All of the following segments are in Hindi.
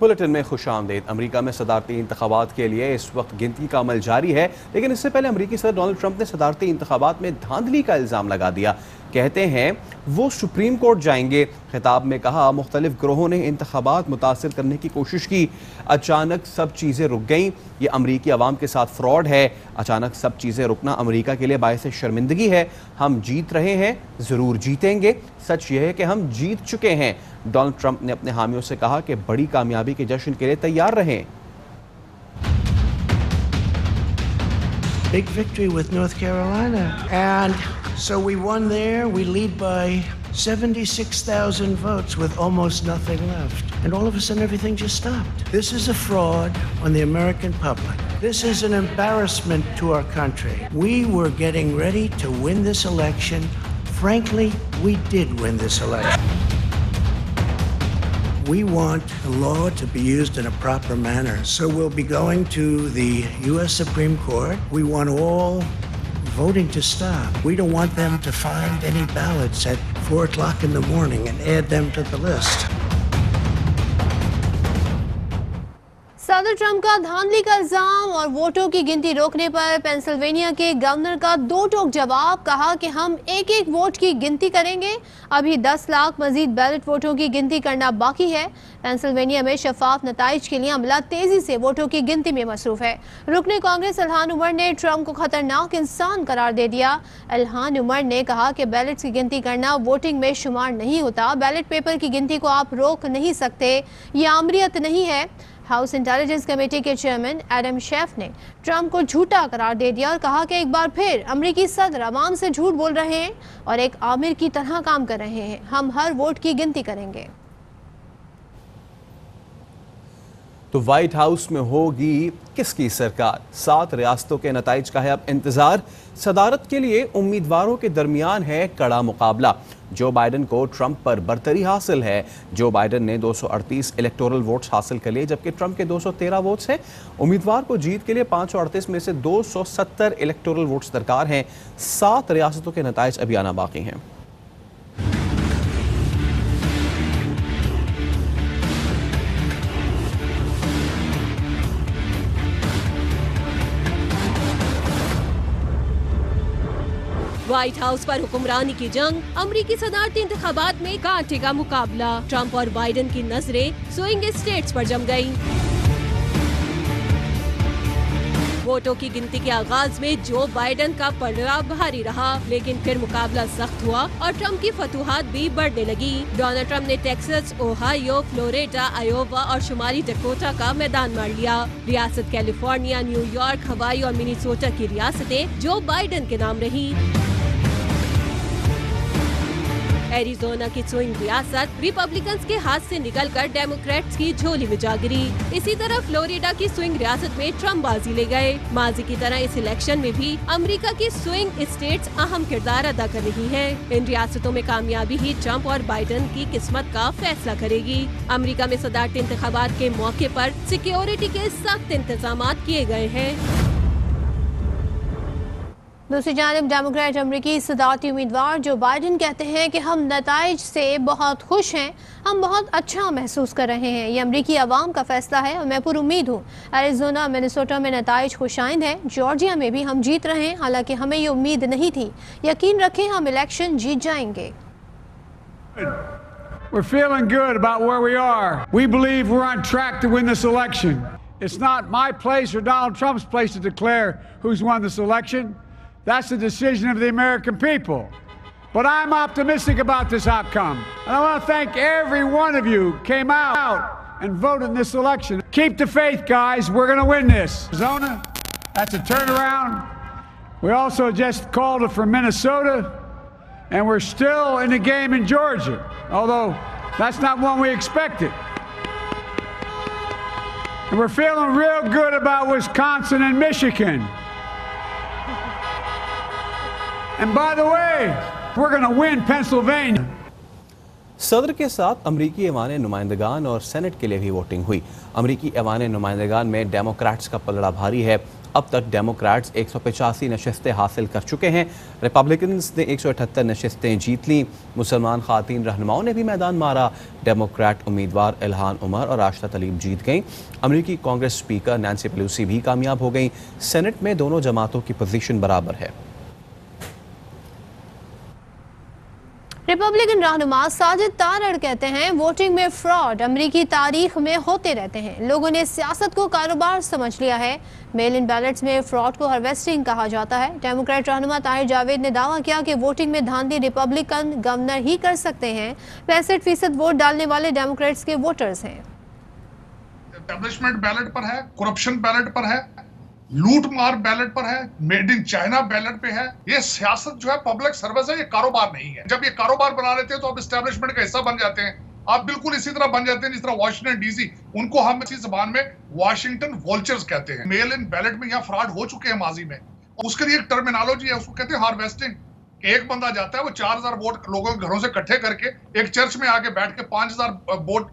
बुलेटिन में खुशामदीद। अमेरिका में सदारती इंतखाबात के लिए इस वक्त गिनती का अमल जारी है, लेकिन इससे पहले अमेरिकी सदर डोनाल्ड ट्रंप ने सदारती इंतखाबात में धांधली का इल्ज़ाम लगा दिया। कहते हैं वो सुप्रीम कोर्ट जाएंगे। खिताब में कहा, मुख्तलिफ ग्रोहों ने इंतखाबात मुतासिर करने की कोशिश की, अचानक सब चीज़ें रुक गईं। ये अमरीकी अवाम के साथ फ्रॉड है। अचानक सब चीज़ें रुकना अमरीका के लिए बायस शर्मिंदगी है। हम जीत रहे हैं, ज़रूर जीतेंगे। सच यह है कि हम जीत चुके हैं। डोनाल्ड ट्रंप ने अपने हामियों से कहा कि बड़ी कामयाबी के जश्न के लिए तैयार रहें। Big victory with North Carolina. And so we won there. We lead by 76,000 votes with almost nothing left. And all of a sudden, everything just stopped. This is a fraud on the American public. This is an embarrassment to our country. We were getting ready to win this election. Frankly, we did win this election. We want the law to be used in a proper manner. So we'll be going to the U.S. Supreme Court. We want all voting to stop. We don't want them to find any ballots at 4 o'clock in the morning and add them to the list. सदर ट्रंप का धांधली का इल्जाम और वोटों की गिनती रोकने पर पेंसिल्वेनिया के गवर्नर का दो टोक जवाब। कहा कि हम एक एक वोट की गिनती करेंगे। अभी 10 लाख मजीद बैलेट वोटों की गिनती करना बाकी है। पेंसिल्वेनिया में शफाफ नताइज के लिए अमला तेजी से वोटों की गिनती में मसरूफ है। रुकने कांग्रेस इल्हान उमर ने ट्रंप को खतरनाक इंसान करार दे दिया। इल्हान उमर ने कहा कि बैलेट्स की गिनती करना वोटिंग में शुमार नहीं होता। बैलेट पेपर की गिनती को आप रोक नहीं सकते, ये आमरीत नहीं है। हाउस इंटेलिजेंस कमेटी के चेयरमैन एडम शेफ ने ट्रंप को झूठा करार दे दिया और कहा कि एक बार फिर अमेरिकी सदर अवाम से झूठ बोल रहे हैं और एक आमिर की तरह काम कर रहे हैं। हम हर वोट की गिनती करेंगे। तो व्हाइट हाउस में होगी किसकी सरकार? 7 रियासतों के नताइज का है अब इंतजार। सदारत के लिए उम्मीदवारों के दरमियान है कड़ा मुकाबला। जो बाइडन को ट्रंप पर बरतरी हासिल है। जो बाइडन ने 238 इलेक्टोरल वोट्स हासिल कर लिए, जबकि ट्रंप के 213 वोट्स हैं। उम्मीदवार को जीत के लिए 538 में से 270 इलेक्टोरल वोट्स दरकार हैं। 7 रियासतों के नताइज अभी आना बाकी हैं। व्हाइट हाउस पर हुक्मरानी की जंग, अमरीकी सदारती इंतखाबात में कांटे का मुकाबला। ट्रंप और बाइडन की नजरें स्विंग स्टेट्स पर जम गईं। वोटों की गिनती के आगाज में जो बाइडन का पलड़ा भारी रहा, लेकिन फिर मुकाबला सख्त हुआ और ट्रंप की फतूहात भी बढ़ने लगी। डोनाल्ड ट्रंप ने टेक्सास, ओहायो, फ्लोरिडा, आयोवा और शुमाली डकोटा का मैदान मार लिया। रियासत कैलिफोर्निया, न्यूयॉर्क, हवाई और मिनीसोटा की रियासतें जो बाइडन के नाम रही। एरिजोना की स्विंग रियासत रिपब्लिकन्स के हाथ से निकलकर डेमोक्रेट्स की झोली में जा गिरी। इसी तरह फ्लोरिडा की स्विंग रियासत में ट्रंप बाजी ले गए। माजी की तरह इस इलेक्शन में भी अमेरिका की स्विंग स्टेट्स अहम किरदार अदा कर रही हैं। इन रियासतों में कामयाबी ही ट्रंप और बाइडन की किस्मत का फैसला करेगी। अमेरिका में सदारती इंतखाबात के मौके पर सिक्योरिटी के सख्त इंतजाम किए गए हैं। दूसरी जानिब डेमोक्रेट अमरीकी सदारती उम्मीदवार जो बाइडन कहते हैं कि हम नताइज से बहुत खुश हैं, हम बहुत अच्छा महसूस कर रहे हैं। ये अमरीकी अवाम का फैसला है और मैं पुरुम्मीद हूँ। एरिजोना, मिनेसोटा में नताइज खुशाइंद हैं। जॉर्जिया में भी हम जीत रहे हैं, हालांकि हमें ये उम्मीद नहीं थी। यकीन रखें, हम इलेक्शन जीत जाएंगे। We're feeling good about where we are. We believe we're on track to win this election. It's not my place or Donald Trump's place to declare who's won this election. That's the decision of the American people. But I'm optimistic about this outcome. And I want to thank every one of you who came out and voted in this election. Keep the faith, guys. We're going to win this. Arizona, that's a turnaround. We also just called it for Minnesota. And we're still in the game in Georgia, although that's not one we expected. And we're feeling real good about Wisconsin and Michigan. And by the way, we're going to win Pennsylvania. सदर के साथ अमरीकी ऐवान नुमाइंदगान और सेनेट के लिए भी वोटिंग हुई। अमरीकी ऐवान नुमाइंदगान में डेमोक्रेट्स का पलड़ा भारी है। अब तक डेमोक्रेट्स 185 नशस्तें हासिल कर चुके हैं। रिपब्लिकन्स ने 178 नशस्तें जीत लीं। मुसलमान खातीन रहनुमाओं ने भी मैदान मारा। डेमोक्रेट उम्मीदवार इल्हान उमर और राशिदा तलीब जीत गईं। अमेरिकी कांग्रेस स्पीकर नैंसी पेलोसी भी कामयाब हो गईं। सेनेट में दोनों जमातों की पोजीशन बराबर है। रिपब्लिकन रहनुमा साजिद तारड़ कहते हैं वोटिंग में फ्रॉड अमेरिकी तारीख में होते रहते हैं। लोगों ने सियासत को कारोबार समझ लिया है। मेल इन बैलेट्स में फ्रॉड को हार्वेस्टिंग कहा जाता है। डेमोक्रेट रहनुमा ताहिर जावेद ने दावा किया कि वोटिंग में धांधली रिपब्लिकन गवर्नर ही कर सकते हैं। 65% वोट डालने वाले डेमोक्रेट्स के वोटर्स हैं। एस्टेब्लिशमेंट बैलेट पर है, करप्शन बैलेट पर है, लूट मार बैलेट पर है, मेड इन चाइना बैलेट पे है। ये सियासत जो है पब्लिक सर्विस है, ये कारोबार नहीं है। जब ये कारोबार बना लेते हैं तो आप एस्टेब्लिशमेंट का हिस्सा बन जाते हैं। आप बिल्कुल इसी तरह बन जाते हैं जिस तरह वाशिंगटन डीसी, उनको हम इसी जबान में वाशिंगटन वोल्चर्स कहते हैं। मेल इन बैलेट में यहाँ फ्रॉड हो चुके हैं माजी में। उसके लिए एक टर्मिनोलॉजी है, उसको कहते हैं हार्वेस्टिंग। एक बंदा जाता है, वो 4000 वोट लोगों के घरों से इकट्ठे करके एक चर्च में आके बैठ के 5000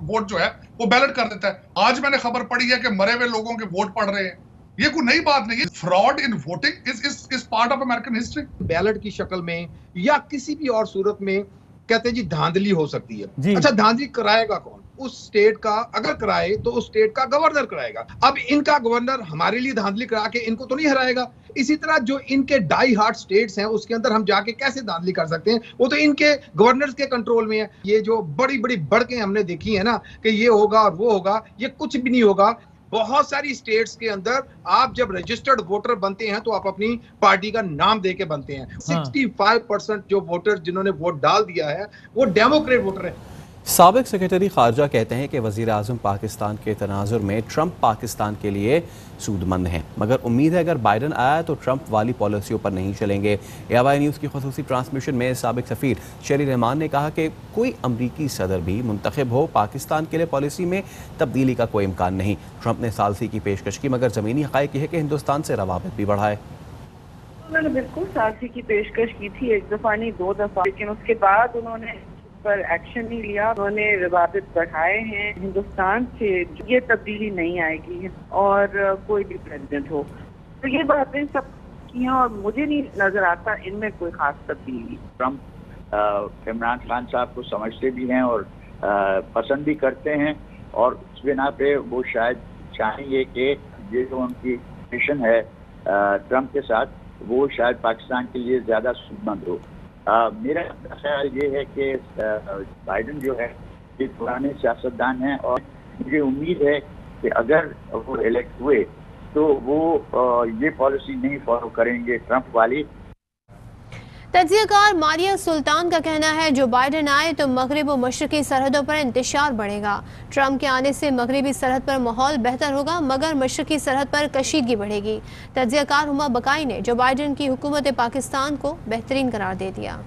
वोट जो है वो बैलेट कर देता है। आज मैंने खबर पड़ी है कि मरे हुए लोगों के वोट पड़ रहे हैं। ये कोई नई बात नहीं है। Fraud in voting is part of American history. Ballot की शक्ल में या किसी भी और सूरत में कहते हैं जी धांधली हो सकती है। अच्छा, धांधली कराएगा कौन? उस स्टेट का अगर कराए तो उस स्टेट का गवर्नर कराएगा। अब इनका गवर्नर हमारे लिए धांधली करा के इनको तो नहीं हराएगा। इसी तरह जो इनके डाई हार्ट स्टेट्स हैं उसके अंदर हम जाके कैसे धांधली कर सकते हैं? वो तो इनके गवर्नर्स के कंट्रोल में है। ये जो बड़ी बड़ी बढ़के हमने देखी है ना कि ये होगा और वो होगा, ये कुछ भी नहीं होगा। बहुत सारी स्टेट्स के अंदर आप जब रजिस्टर्ड वोटर बनते हैं तो आप अपनी पार्टी का नाम दे के बनते हैं। 65% जो वोटर जिन्होंने वोट डाल दिया है वो डेमोक्रेट वोटर है। साबिक सेक्रेटरी खारजा कहते हैं कि वज़ीर आज़म पाकिस्तान के तनाजुर में ट्रंप पाकिस्तान के लिए सूदमंद हैं, मगर उम्मीद है अगर बाइडन आया तो ट्रंप वाली पॉलिसियों पर नहीं चलेंगे। AY न्यूज़ की खुसूसी ट्रांसमिशन में साबिक सफ़ीर शेरी रहमान ने कहा कि कोई अमरीकी सदर भी मुंतखब हो, पाकिस्तान के लिए पॉलिसी में तब्दीली का कोई इम्कान नहीं। ट्रंप ने सालसी की पेशकश की, मगर ज़मीनी हक़ाइक़ है कि हिंदुस्तान से रवाबित भी बढ़ाए। उन्होंने बिल्कुल सालसी की पेशकश की थी, एक दफ़ा नहीं 2 दफ़ा, लेकिन उसके बाद उन्होंने पर एक्शन नहीं लिया। उन्होंने रवाबित बढ़ाए हैं हिंदुस्तान से। ये तब्दीली नहीं आएगी और कोई भी प्रेसिडेंट हो। तो ये बातें सब की हैं और मुझे नहीं नजर आता इनमें कोई खास तब्दीली। ट्रंप इमरान खान साहब को समझते भी हैं और पसंद भी करते हैं, और उस बिना पे वो शायद चाहेंगे कि ये जो उनकी मिशन है ट्रंप के साथ, वो शायद पाकिस्तान के लिए ज़्यादा सूदमंद हो। मेरा ख्याल ये है कि बाइडन जो है ये पुराने सियासतदान हैं, और मुझे उम्मीद है कि अगर वो इलेक्ट हुए तो वो ये पॉलिसी नहीं फॉलो करेंगे ट्रंप वाली। तज्जियाकार मारिया सुल्तान का कहना है जो बाइडन आए तो मगरिब और मशरकी सरहदों पर इंतशार बढ़ेगा। ट्रंप के आने से मगरिबी सरहद पर माहौल बेहतर होगा, मगर मशरकी सरहद पर कशीदगी बढ़ेगी। तज्जियाकार हुमा बकाई ने जो बाइडन की हुकूमत पाकिस्तान को बेहतरीन करार दे दिया।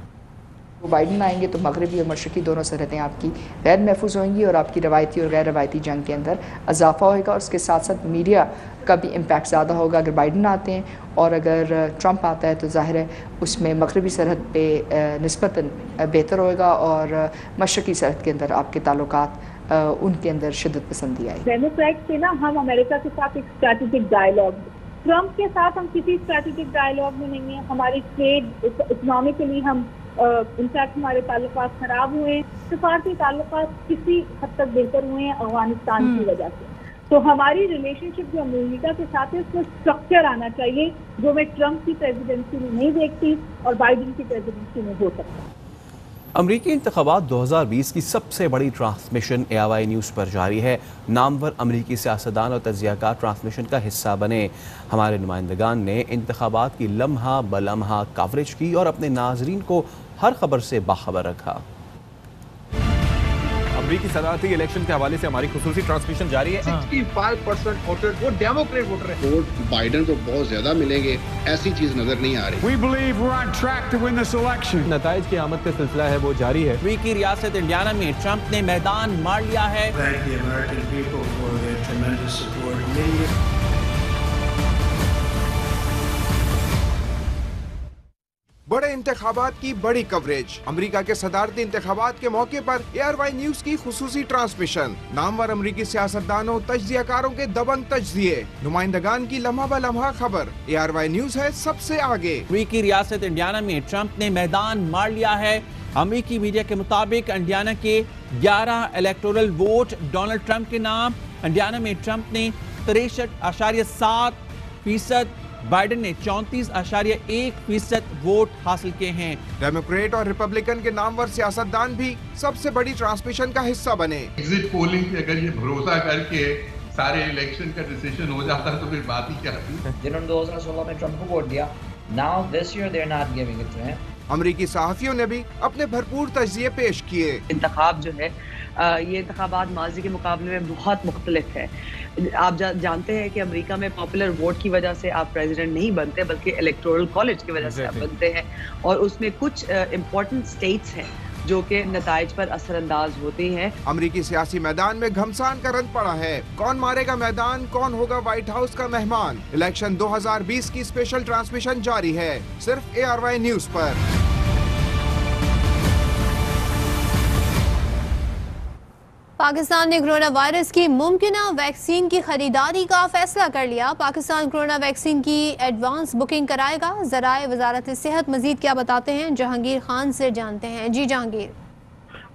वो बाइडन आएंगे तो मगरबी और मशरकी दोनों सरहदें आपकी गैर महफूज होंगी और आपकी रवायती और गैर रवायती जंग के अंदर इजाफा होगा। और उसके साथ साथ मीडिया का भी इम्पैक्ट ज़्यादा होगा अगर बाइडन आते हैं, और अगर ट्रंप आता है तो ज़ाहिर है उसमें मगरबी सरहद पे निस्बतन बेहतर होगा और मशरकी सरहद के अंदर आपके ताल्लुकात उनके अंदर शिद्दत पसंदी आई। डेमोक्रेट से ना हम अमेरिका के साथ एक स्ट्रैटेजिक डायलॉग, ट्रंप के साथ हम किसी स्ट्रैटेजिक डायलॉग में नहीं है। हमारी ट्रेड इकोनॉमिकली हम इनफैक्ट हमारे ताल्लुकात खराब हुए हैं, सिफारती ताल्लुकात किसी हद तक बेहतर हुए हैं अफगानिस्तान की वजह से। तो हमारी रिलेशनशिप जो अमेरिका के साथ है उसमें स्ट्रक्चर आना चाहिए, जो मैं ट्रंप की प्रेसिडेंसी में नहीं देखती और बाइडन की प्रेसिडेंसी में हो सकता है। अमरीकी इंतखाबात 2020 की सबसे बड़ी ट्रांसमिशन AY न्यूज़ पर जारी है। नामवर अमरीकी सियासतदान और तज्जियाकार ट्रांसमिशन का हिस्सा बने। हमारे नुमाइंदगान ने इंतखाबात की लम्हा बलम्हा कवरेज की और अपने नाजरीन को हर खबर से बाखबर रखा। अमरीकी सदारती इलेक्शन के हवाले से हमारी खुसूसी ट्रांसमिशन जारी है। 65% वोटर वो डेमोक्रेट वोटर है। वोट बाइडन को बहुत ज्यादा मिलेंगे, ऐसी चीज नजर नहीं आ रही। We believe we're on track to win this election. नताइज की आमद का सिलसिला है वो जारी है। अमरीकी रियासत इंडियाना में ट्रंप ने मैदान मार लिया है। Thank the American people for their tremendous support. बड़े इंतखाबात की बड़ी कवरेज। अमेरिका के सदारती इंतखाबात के मौके पर ARY न्यूज की खुसूसी ट्रांसमिशन। नामवर अमेरिकी सियासतदानों, तजजियाकारों के दबंग तजजिए, नुमाइंदगान की लम्हा ब लम्हा खबर। ARY न्यूज है सबसे आगे। अमेरिकी रियासत इंडियाना में ट्रंप ने मैदान मार लिया है। अमेरिकी मीडिया के मुताबिक इंडियाना के 11 इलेक्टोरल वोट डोनाल्ड ट्रंप के नाम। इंडियाना में ट्रंप ने 63.7%, बाइडेन ने 34.1% वोट हासिल किए हैं। डेमोक्रेट और रिपब्लिकन के नामवर सियासतदान भी सबसे बड़ी ट्रांसमिशन का हिस्सा बने। एग्जिट पोलिंग पे अगर ये भरोसा करके सारे इलेक्शन का डिसीजन हो जाता है तो फिर बात ही क्या थी। जिन्होंने 2016 में ट्रंप को वोट दिया, now this year they are not giving it to him. अमरीकी सहाफियों ने भी अपने भरपूर तजज़िये पेश किए। इंतखाब जो है ये इंतखाबात माजी के मुकाबले में बहुत मुख्तलिफ है। आप जानते हैं कि अमेरिका में पॉपुलर वोट की वजह से आप प्रेसिडेंट नहीं बनते, बल्कि इलेक्टोरल कॉलेज की वजह से आप बनते हैं, और उसमें कुछ इम्पोर्टेंट स्टेट्स हैं जो कि नताइज पर असरअंदाज होती हैं। अमेरिकी सियासी मैदान में घमसान का रंग पड़ा है। कौन मारेगा मैदान, कौन होगा व्हाइट हाउस का मेहमान। इलेक्शन 2020 की स्पेशल ट्रांसमिशन जारी है, सिर्फ ARY न्यूज पर। पाकिस्तान ने कोरोना वायरस की मुमकिना वैक्सीन की खरीदारी का फैसला कर लिया। पाकिस्तान कोरोना वैक्सीन की एडवांस बुकिंग कराएगा। ज़राए वजारत सेहत मजीद क्या बताते हैं, जहांगीर खान से जानते हैं। जी जहांगीर।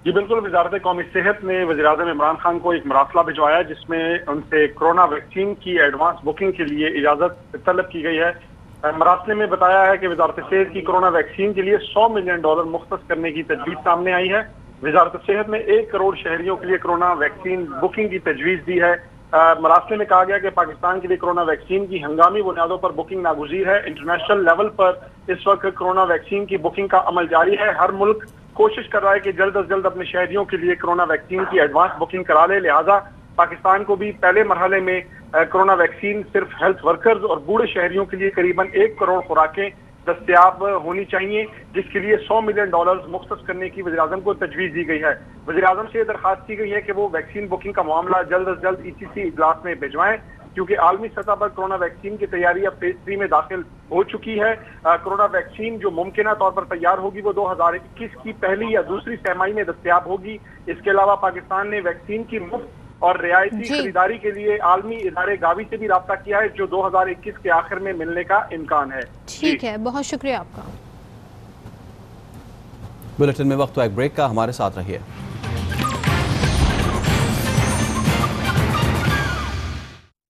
जी बिल्कुल, वजारत कौमी सेहत ने वज़ीर-ए-आज़म इमरान खान को एक मरासला भिजवाया जिसमें उनसे कोरोना वैक्सीन की एडवांस बुकिंग के लिए इजाज़त तलब की गई है। मरासले में बताया है कि वजारत सेहत की कोरोना वैक्सीन के लिए $100 मिलियन मुख्तस करने की तजवीज़ सामने आई है। वजारत सेहत ने 1 करोड़ शहरियों के लिए कोरोना वैक्सीन बुकिंग की तजवीज़ दी है। मरासले में कहा गया कि पाकिस्तान के लिए कोरोना वैक्सीन की हंगामी बुनियादों पर बुकिंग नागुज़ीर है। इंटरनेशनल लेवल पर इस वक्त कोरोना वैक्सीन की बुकिंग का अमल जारी है। हर मुल्क कोशिश कर रहा है कि जल्द अज जल्द अपने शहरियों के लिए कोरोना वैक्सीन की एडवांस बुकिंग करा ले। लिहाजा पाकिस्तान को भी पहले मरहले में कोरोना वैक्सीन सिर्फ हेल्थ वर्कर्स और बूढ़े शहरियों के लिए करीबन 1 करोड़ खुराकें दस्तयाब होनी चाहिए, जिसके लिए $100 मिलियन मुख्तस करने की वज़ीर-ए-आज़म को तजवीज़ दी गई है। वज़ीर-ए-आज़म से दरखास्त की गई है कि वो वैक्सीन बुकिंग का मामला जल्द अज जल्द ECC इजलास में भिजवाएं, क्योंकि आलमी सतह पर कोरोना वैक्सीन की तैयारी अब फेज 3 में दाखिल हो चुकी है। कोरोना वैक्सीन जो मुमकिना तौर पर तैयार होगी वो 2021 की पहली या दूसरी तिमाही में दस्तयाब होगी। इसके अलावा पाकिस्तान ने वैक्सीन की मुफ्त और रियायती खरीदारी के लिए आलमी इदारे गावी से भी राब्ता किया है, जो 2021 के आखिर में मिलने का इम्कान है। ठीक है, बहुत शुक्रिया आपका। बुलेटिन में वक्त हुआ एक ब्रेक का, हमारे साथ रहिए।